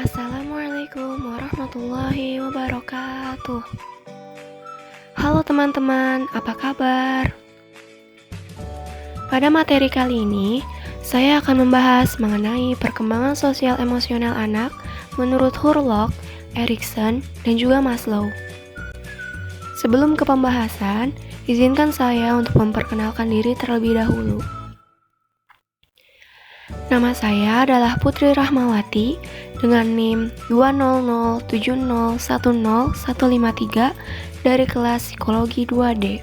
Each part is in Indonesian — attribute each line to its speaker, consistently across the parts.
Speaker 1: Assalamualaikum warahmatullahi wabarakatuh. Halo teman-teman, apa kabar? Pada materi kali ini, saya akan membahas mengenai perkembangan sosial emosional anak menurut Hurlock, Erikson, dan juga Maslow. Sebelum ke pembahasan, izinkan saya untuk memperkenalkan diri terlebih dahulu. Nama saya adalah Putri Rahmawati dengan NIM 20070100153 dari kelas Psikologi 2D.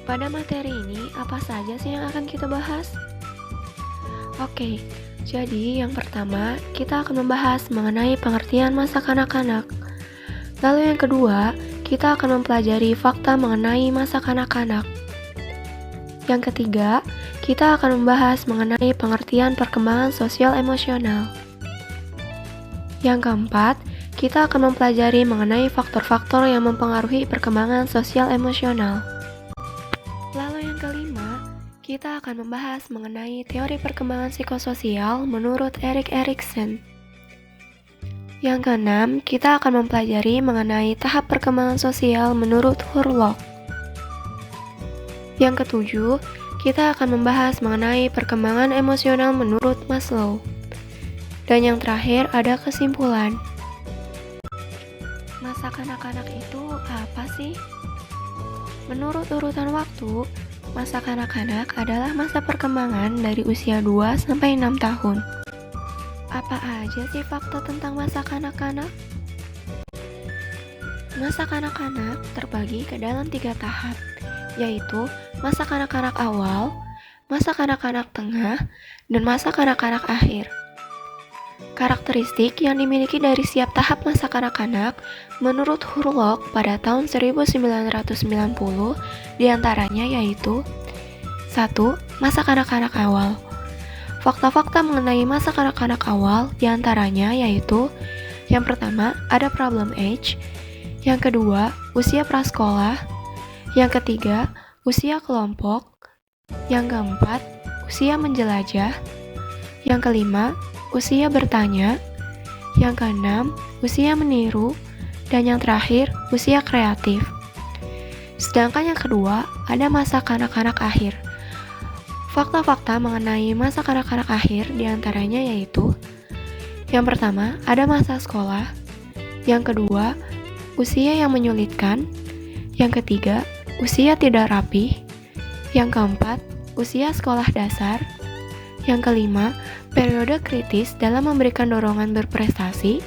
Speaker 1: Pada materi ini, apa saja sih yang akan kita bahas? Oke, jadi yang pertama, kita akan membahas mengenai pengertian masa kanak-kanak. Lalu yang kedua, kita akan mempelajari fakta mengenai masa kanak-kanak. Yang ketiga, kita akan membahas mengenai pengertian perkembangan sosial emosional. Yang keempat, kita akan mempelajari mengenai faktor-faktor yang mempengaruhi perkembangan sosial emosional. Lalu yang kelima, kita akan membahas mengenai teori perkembangan psikososial menurut Erik Erikson. Yang keenam, kita akan mempelajari mengenai tahap perkembangan sosial menurut Hurlock. Yang ketujuh, kita akan membahas mengenai perkembangan emosional menurut Maslow. Dan yang terakhir ada kesimpulan. Masa kanak-kanak itu apa sih? Menurut urutan waktu, masa kanak-kanak adalah masa perkembangan dari usia 2 sampai 6 tahun. Apa aja sih fakta tentang masa kanak-kanak? Masa kanak-kanak terbagi ke dalam 3 tahap, yaitu masa kanak-kanak awal, masa kanak-kanak tengah, dan masa kanak-kanak akhir. Karakteristik yang dimiliki dari setiap tahap masa kanak-kanak menurut Hurlock pada tahun 1990 diantaranya yaitu 1. Masa kanak-kanak awal. Fakta-fakta mengenai masa kanak-kanak awal diantaranya yaitu yang pertama, ada problem age, yang kedua, usia prasekolah, yang ketiga, usia kelompok, yang keempat, usia menjelajah, yang kelima, usia bertanya, yang keenam, usia meniru, dan yang terakhir, usia kreatif. Sedangkan yang kedua, ada masa kanak-kanak akhir. Fakta-fakta mengenai masa kanak-kanak akhir diantaranya yaitu yang pertama, ada masa sekolah, yang kedua, usia yang menyulitkan, yang ketiga, usia tidak rapih, yang keempat, usia sekolah dasar, yang kelima, periode kritis dalam memberikan dorongan berprestasi,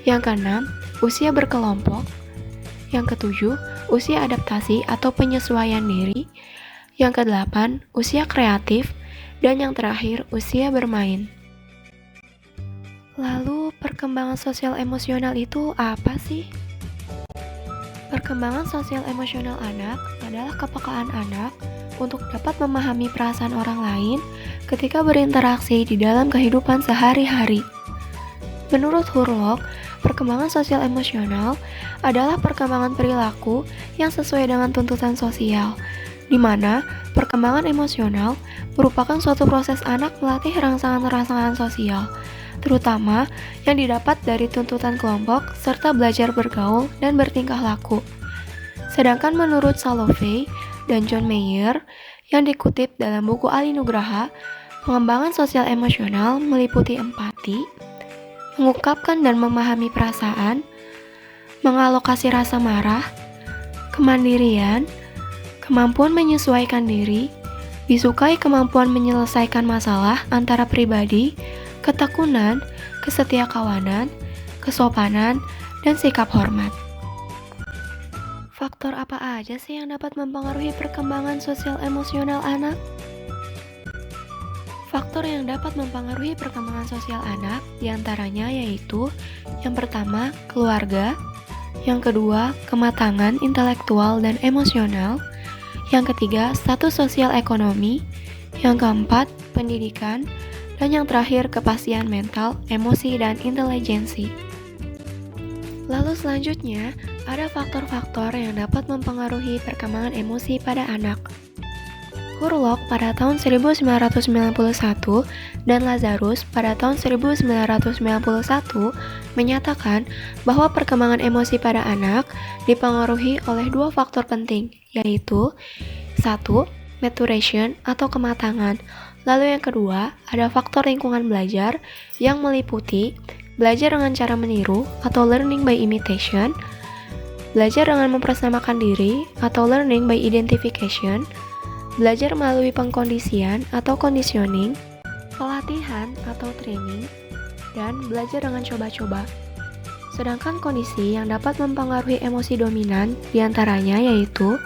Speaker 1: yang keenam, usia berkelompok, yang ketujuh, usia adaptasi atau penyesuaian diri, yang kedelapan, usia kreatif, dan yang terakhir, usia bermain. Lalu, perkembangan sosial emosional itu apa sih? Perkembangan sosial emosional anak adalah kepekaan anak untuk dapat memahami perasaan orang lain ketika berinteraksi di dalam kehidupan sehari-hari. Menurut Hurlock, perkembangan sosial emosional adalah perkembangan perilaku yang sesuai dengan tuntutan sosial, di mana perkembangan emosional merupakan suatu proses anak melatih rangsangan-rangsangan sosial, terutama yang didapat dari tuntutan kelompok serta belajar bergaul dan bertingkah laku. Sedangkan menurut Salovey dan John Mayer yang dikutip dalam buku Ali Nugraha, pengembangan sosial emosional meliputi empati, mengungkapkan dan memahami perasaan, mengalokasi rasa marah, kemandirian, kemampuan menyesuaikan diri, disukai kemampuan menyelesaikan masalah antara pribadi, ketekunan, kesetiakawanan, kesopanan, dan sikap hormat. Faktor apa aja sih yang dapat mempengaruhi perkembangan sosial emosional anak? Faktor yang dapat mempengaruhi perkembangan sosial anak diantaranya yaitu yang pertama, keluarga, yang kedua, kematangan intelektual dan emosional, yang ketiga, status sosial ekonomi, yang keempat, pendidikan, dan yang terakhir, kepastian mental, emosi, dan intelijensi. Lalu selanjutnya, ada faktor-faktor yang dapat mempengaruhi perkembangan emosi pada anak. Hurlock pada tahun 1991 dan Lazarus pada tahun 1991 menyatakan bahwa perkembangan emosi pada anak dipengaruhi oleh dua faktor penting, yaitu 1. Maturation atau kematangan. Lalu yang kedua, ada faktor lingkungan belajar yang meliputi belajar dengan cara meniru atau learning by imitation, belajar dengan mempersamakan diri atau learning by identification, belajar melalui pengkondisian atau conditioning, pelatihan atau training, dan belajar dengan coba-coba. Sedangkan kondisi yang dapat mempengaruhi emosi dominan diantaranya yaitu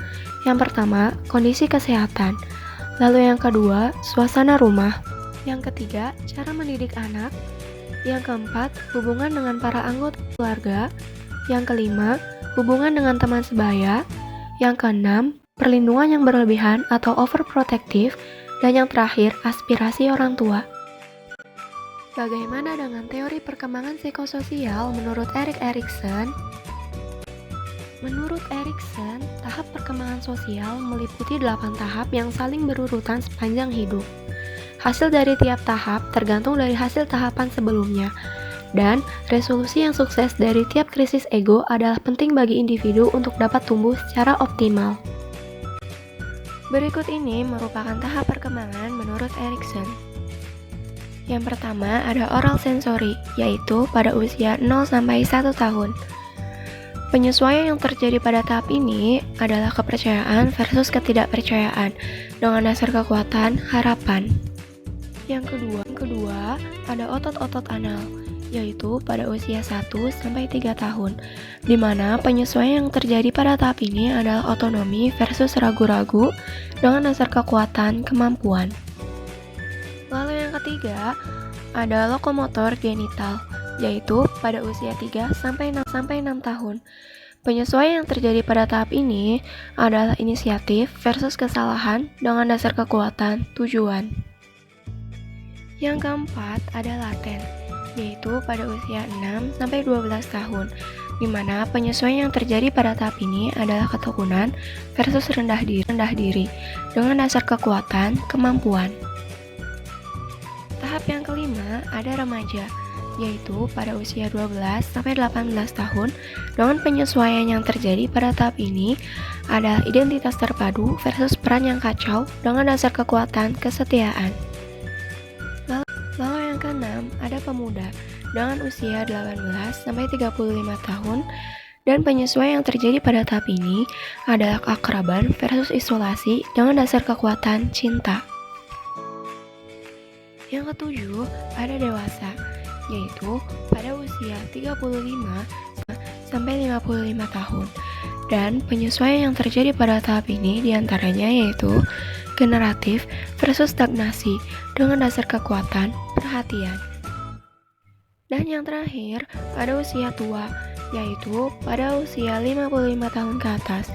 Speaker 1: yang pertama, kondisi kesehatan, lalu yang kedua, suasana rumah, yang ketiga, cara mendidik anak, yang keempat, hubungan dengan para anggota keluarga, yang kelima, hubungan dengan teman sebaya, yang keenam, perlindungan yang berlebihan atau overprotective, dan yang terakhir, aspirasi orang tua. Bagaimana dengan teori perkembangan psikososial menurut Erik Erikson? Menurut Erikson, tahap perkembangan sosial meliputi 8 tahap yang saling berurutan sepanjang hidup. Hasil dari tiap tahap tergantung dari hasil tahapan sebelumnya, dan resolusi yang sukses dari tiap krisis ego adalah penting bagi individu untuk dapat tumbuh secara optimal. Berikut ini merupakan tahap perkembangan menurut Erikson. Yang pertama ada oral sensory, yaitu pada usia 0-1 tahun. Penyesuaian yang terjadi pada tahap ini adalah kepercayaan versus ketidakpercayaan dengan dasar kekuatan harapan. Yang kedua ada otot-otot anal, yaitu pada usia 1-3 tahun, di mana penyesuaian yang terjadi pada tahap ini adalah otonomi versus ragu-ragu dengan dasar kekuatan kemampuan. Lalu yang ketiga, ada lokomotor genital, yaitu pada usia 3-6 tahun. Penyesuaian yang terjadi pada tahap ini adalah inisiatif versus kesalahan dengan dasar kekuatan tujuan. Yang keempat ada laten, yaitu pada usia 6-12 tahun, di mana penyesuaian yang terjadi pada tahap ini adalah ketekunan versus rendah diri dengan dasar kekuatan kemampuan. Tahap yang kelima ada remaja, yaitu pada usia 12-18 tahun, dengan penyesuaian yang terjadi pada tahap ini adalah identitas terpadu versus peran yang kacau dengan dasar kekuatan kesetiaan. Lalu yang keenam ada pemuda dengan usia 18-35 tahun, dan penyesuaian yang terjadi pada tahap ini adalah keakraban versus isolasi dengan dasar kekuatan cinta. Yang ketujuh ada dewasa, yaitu pada usia 35-55 tahun, dan penyesuaian yang terjadi pada tahap ini diantaranya yaitu generatif versus stagnasi dengan dasar kekuatan perhatian. Dan yang terakhir ada usia tua, yaitu pada usia 55 tahun ke atas,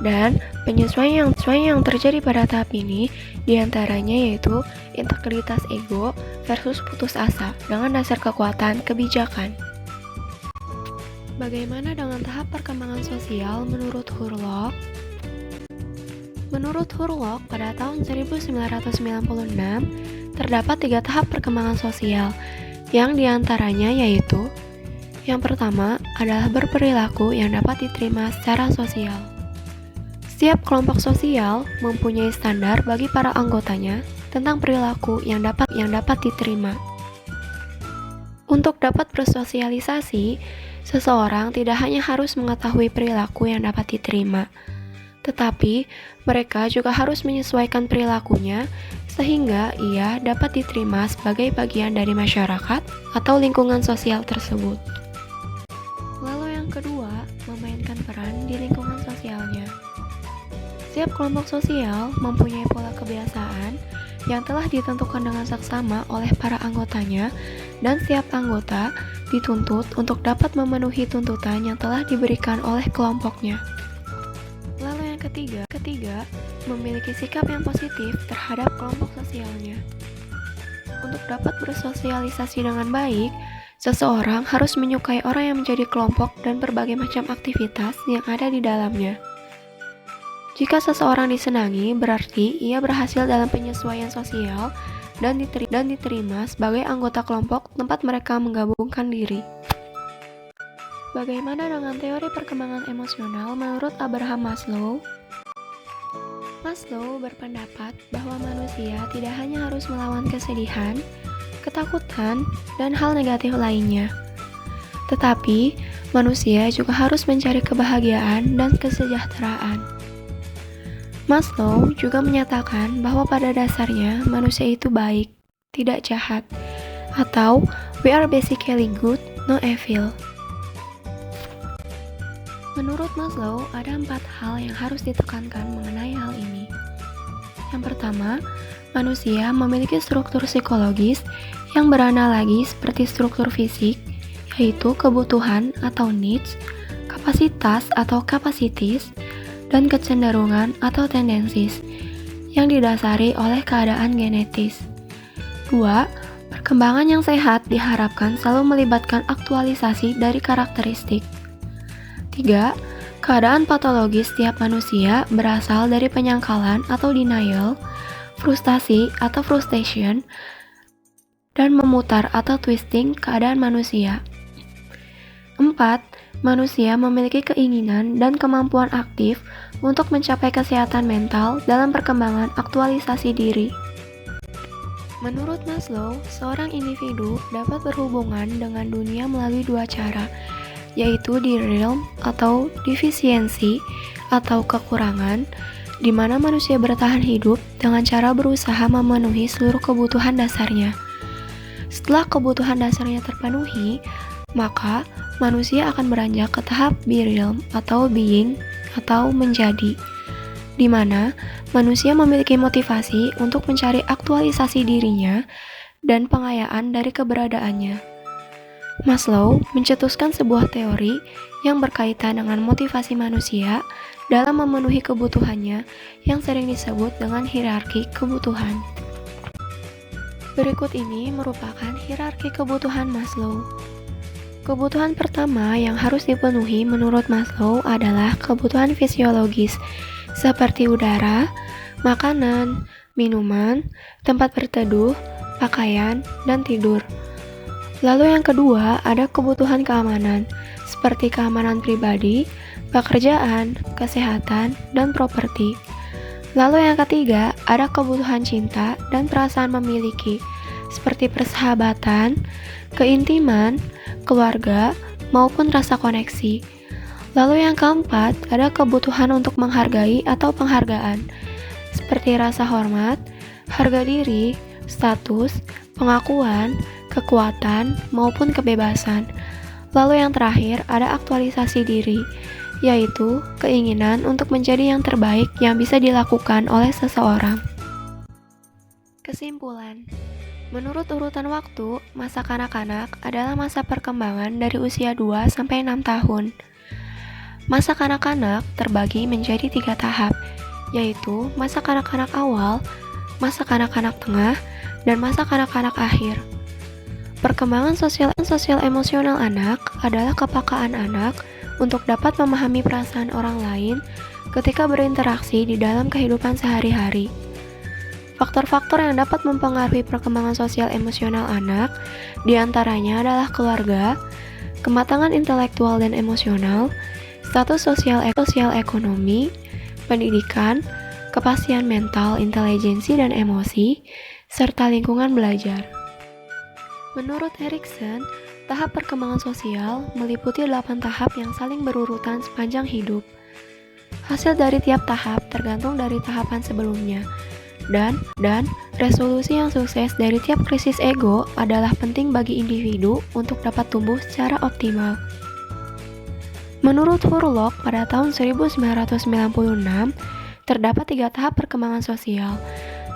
Speaker 1: dan penyesuaian yang terjadi pada tahap ini diantaranya yaitu integritas ego versus putus asa dengan dasar kekuatan kebijakan. Bagaimana dengan tahap perkembangan sosial menurut Hurlock? Menurut Hurlock, pada tahun 1996, terdapat 3 tahap perkembangan sosial, yang diantaranya yaitu yang pertama adalah berperilaku yang dapat diterima secara sosial. Setiap kelompok sosial mempunyai standar bagi para anggotanya tentang perilaku yang dapat diterima. Untuk dapat bersosialisasi, seseorang tidak hanya harus mengetahui perilaku yang dapat diterima, tetapi mereka juga harus menyesuaikan perilakunya sehingga ia dapat diterima sebagai bagian dari masyarakat atau lingkungan sosial tersebut. Lalu yang kedua, memainkan peran di lingkungan sosialnya. Setiap kelompok sosial mempunyai pola kebiasaan yang telah ditentukan dengan saksama oleh para anggotanya, dan setiap anggota dituntut untuk dapat memenuhi tuntutan yang telah diberikan oleh kelompoknya. Lalu yang ketiga, memiliki sikap yang positif terhadap kelompok sosialnya. Untuk dapat bersosialisasi dengan baik, seseorang harus menyukai orang yang menjadi kelompok dan berbagai macam aktivitas yang ada di dalamnya. Jika seseorang disenangi, berarti ia berhasil dalam penyesuaian sosial dan diterima sebagai anggota kelompok tempat mereka menggabungkan diri. Bagaimana dengan teori perkembangan emosional menurut Abraham Maslow? Maslow berpendapat bahwa manusia tidak hanya harus melawan kesedihan, ketakutan, dan hal negatif lainnya, tetapi manusia juga harus mencari kebahagiaan dan kesejahteraan. Maslow juga menyatakan bahwa pada dasarnya manusia itu baik, tidak jahat, atau we are basically good, no evil. Menurut Maslow, ada 4 hal yang harus ditekankan mengenai hal ini. Yang pertama, manusia memiliki struktur psikologis yang beranalogi seperti struktur fisik, yaitu kebutuhan atau needs, kapasitas atau capacities, dan kecenderungan atau tendencies, yang didasari oleh keadaan genetis. 2. Perkembangan yang sehat diharapkan selalu melibatkan aktualisasi dari karakteristik. 3. Keadaan patologis setiap manusia berasal dari penyangkalan atau denial, frustasi atau frustration, dan memutar atau twisting keadaan manusia. 4. Manusia memiliki keinginan dan kemampuan aktif untuk mencapai kesehatan mental dalam perkembangan aktualisasi diri. Menurut Maslow, seorang individu dapat berhubungan dengan dunia melalui 2 cara, yaitu di realm atau defisiensi atau kekurangan, di mana manusia bertahan hidup dengan cara berusaha memenuhi seluruh kebutuhan dasarnya. Setelah kebutuhan dasarnya terpenuhi, maka manusia akan beranjak ke tahap be realm atau being atau menjadi, di mana manusia memiliki motivasi untuk mencari aktualisasi dirinya dan pengayaan dari keberadaannya. Maslow mencetuskan sebuah teori yang berkaitan dengan motivasi manusia dalam memenuhi kebutuhannya yang sering disebut dengan hierarki kebutuhan. Berikut ini merupakan hierarki kebutuhan Maslow. Kebutuhan pertama yang harus dipenuhi menurut Maslow adalah kebutuhan fisiologis, seperti udara, makanan, minuman, tempat berteduh, pakaian, dan tidur. Lalu yang kedua, ada kebutuhan keamanan, seperti keamanan pribadi, pekerjaan, kesehatan, dan properti. Lalu yang ketiga, ada kebutuhan cinta dan perasaan memiliki, seperti persahabatan, keintiman, keluarga, maupun rasa koneksi. Lalu yang keempat, ada kebutuhan untuk menghargai atau penghargaan, seperti rasa hormat, harga diri, status, pengakuan, kekuatan, maupun kebebasan. Lalu yang terakhir ada aktualisasi diri, yaitu keinginan untuk menjadi yang terbaik yang bisa dilakukan oleh seseorang. Kesimpulan, menurut urutan waktu, masa kanak-kanak adalah masa perkembangan dari usia 2-6 tahun. Masa kanak-kanak terbagi menjadi 3 tahap, yaitu masa kanak-kanak awal, masa kanak-kanak tengah, dan masa kanak-kanak akhir. Perkembangan sosial emosional anak adalah kepekaan anak untuk dapat memahami perasaan orang lain ketika berinteraksi di dalam kehidupan sehari-hari. Faktor-faktor yang dapat mempengaruhi perkembangan sosial emosional anak diantaranya adalah keluarga, kematangan intelektual dan emosional, status sosial ekonomi, pendidikan, kepastian mental, intelijensi dan emosi, serta lingkungan belajar. Menurut Erikson, tahap perkembangan sosial meliputi 8 tahap yang saling berurutan sepanjang hidup. Hasil dari tiap tahap tergantung dari tahapan sebelumnya, dan resolusi yang sukses dari tiap krisis ego adalah penting bagi individu untuk dapat tumbuh secara optimal. Menurut Hurlock, pada tahun 1996, terdapat 3 tahap perkembangan sosial,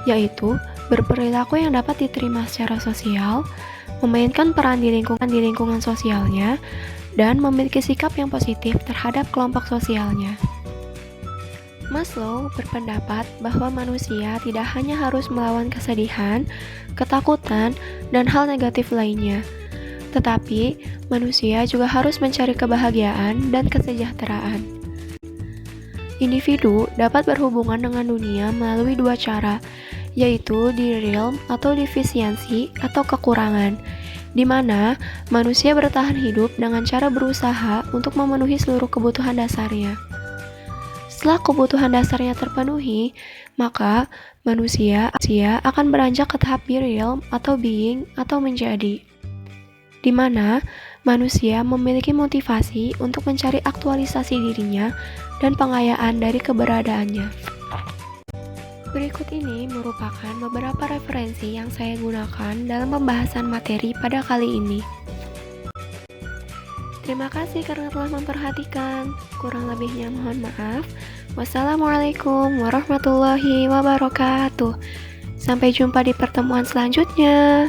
Speaker 1: yaitu berperilaku yang dapat diterima secara sosial, memainkan peran di lingkungan sosialnya, dan memiliki sikap yang positif terhadap kelompok sosialnya. Maslow berpendapat bahwa manusia tidak hanya harus melawan kesedihan, ketakutan, dan hal negatif lainnya, tetapi manusia juga harus mencari kebahagiaan dan kesejahteraan. Individu dapat berhubungan dengan dunia melalui dua cara, yaitu di realm atau defisiensi atau kekurangan, di mana manusia bertahan hidup dengan cara berusaha untuk memenuhi seluruh kebutuhan dasarnya. Setelah kebutuhan dasarnya terpenuhi, maka manusia akan beranjak ke tahap be realm atau being atau menjadi, di mana manusia memiliki motivasi untuk mencari aktualisasi dirinya dan pengayaan dari keberadaannya. Berikut ini merupakan beberapa referensi yang saya gunakan dalam pembahasan materi pada kali ini. Terima kasih karena telah memperhatikan. Kurang lebihnya mohon maaf. Wassalamualaikum warahmatullahi wabarakatuh. Sampai jumpa di pertemuan selanjutnya.